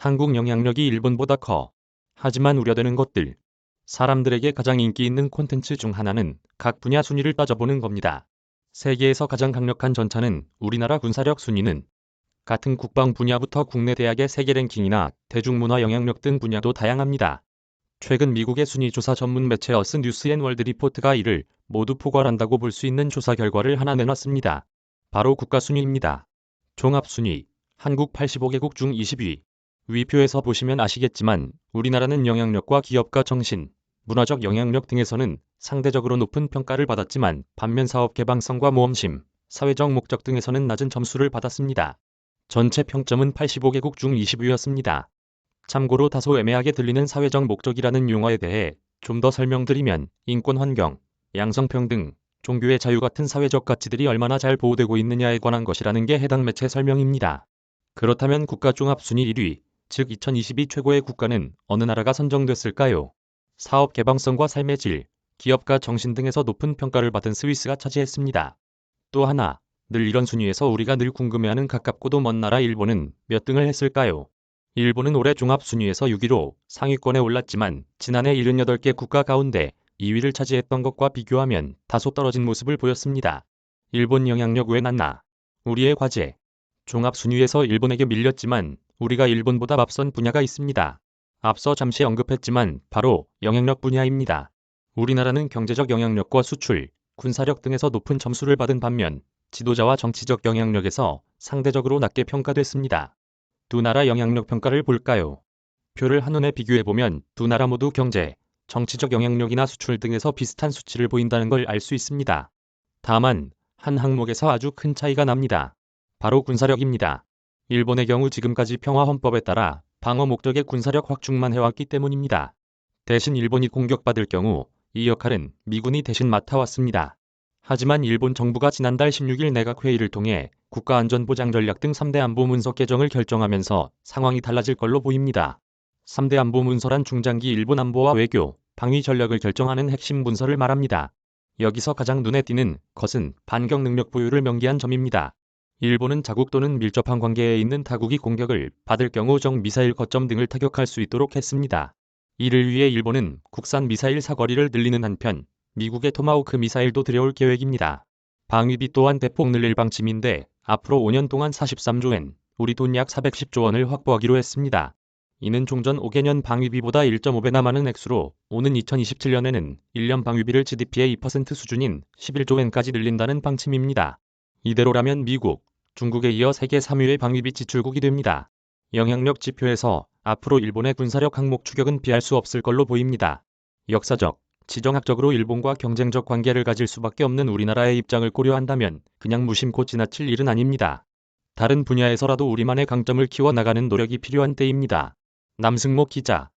한국 영향력이 일본보다 커. 하지만 우려되는 것들. 사람들에게 가장 인기 있는 콘텐츠 중 하나는 각 분야 순위를 따져보는 겁니다. 세계에서 가장 강력한 전차는 우리나라 군사력 순위는 같은 국방 분야부터 국내 대학의 세계 랭킹이나 대중문화 영향력 등 분야도 다양합니다. 최근 미국의 순위 조사 전문 매체 어스 뉴스 앤 월드 리포트가 이를 모두 포괄한다고 볼 수 있는 조사 결과를 하나 내놨습니다. 바로 국가 순위입니다. 종합 순위. 한국 85개국 중 20위. 위표에서 보시면 아시겠지만 우리나라는 영향력과 기업가 정신, 문화적 영향력 등에서는 상대적으로 높은 평가를 받았지만 반면 사업 개방성과 모험심, 사회적 목적 등에서는 낮은 점수를 받았습니다. 전체 평점은 85개국 중 20위였습니다. 참고로 다소 애매하게 들리는 사회적 목적이라는 용어에 대해 좀 더 설명드리면 인권 환경, 양성평등, 종교의 자유 같은 사회적 가치들이 얼마나 잘 보호되고 있느냐에 관한 것이라는 게 해당 매체 설명입니다. 그렇다면 국가 종합 순위 1위, 즉 2022 최고의 국가는 어느 나라가 선정됐을까요? 사업 개방성과 삶의 질, 기업가 정신 등에서 높은 평가를 받은 스위스가 차지했습니다. 또 하나, 늘 이런 순위에서 우리가 늘 궁금해하는 가깝고도 먼 나라 일본은 몇 등을 했을까요? 일본은 올해 종합 순위에서 6위로 상위권에 올랐지만 지난해 78개 국가 가운데 2위를 차지했던 것과 비교하면 다소 떨어진 모습을 보였습니다. 일본 영향력 왜 낮나? 우리의 과제. 종합 순위에서 일본에게 밀렸지만 우리가 일본보다 앞선 분야가 있습니다. 앞서 잠시 언급했지만 바로 영향력 분야입니다. 우리나라는 경제적 영향력과 수출, 군사력 등에서 높은 점수를 받은 반면 지도자와 정치적 영향력에서 상대적으로 낮게 평가됐습니다. 두 나라 영향력 평가를 볼까요? 표를 한눈에 비교해보면 두 나라 모두 경제, 정치적 영향력이나 수출 등에서 비슷한 수치를 보인다는 걸 알 수 있습니다. 다만 한 항목에서 아주 큰 차이가 납니다. 바로 군사력입니다. 일본의 경우 지금까지 평화헌법에 따라 방어 목적의 군사력 확충만 해왔기 때문입니다. 대신 일본이 공격받을 경우 이 역할은 미군이 대신 맡아왔습니다. 하지만 일본 정부가 지난달 16일 내각회의를 통해 국가안전보장전략 등 3대 안보문서 개정을 결정하면서 상황이 달라질 걸로 보입니다. 3대 안보문서란 중장기 일본 안보와 외교, 방위 전략을 결정하는 핵심 문서를 말합니다. 여기서 가장 눈에 띄는 것은 반격 능력 보유를 명기한 점입니다. 일본은 자국 또는 밀접한 관계에 있는 타국이 공격을 받을 경우 정 미사일 거점 등을 타격할 수 있도록 했습니다. 이를 위해 일본은 국산 미사일 사거리를 늘리는 한편 미국의 토마호크 미사일도 들여올 계획입니다. 방위비 또한 대폭 늘릴 방침인데 앞으로 5년 동안 43조엔, 우리 돈 약 410조 원을 확보하기로 했습니다. 이는 종전 5개년 방위비보다 1.5배나 많은 액수로 오는 2027년에는 1년 방위비를 GDP의 2% 수준인 11조엔까지 늘린다는 방침입니다. 이대로라면 미국, 중국에 이어 세계 3위의 방위비 지출국이 됩니다. 영향력 지표에서 앞으로 일본의 군사력 항목 추격은 피할 수 없을 걸로 보입니다. 역사적, 지정학적으로 일본과 경쟁적 관계를 가질 수밖에 없는 우리나라의 입장을 고려한다면 그냥 무심코 지나칠 일은 아닙니다. 다른 분야에서라도 우리만의 강점을 키워나가는 노력이 필요한 때입니다. 남승모 기자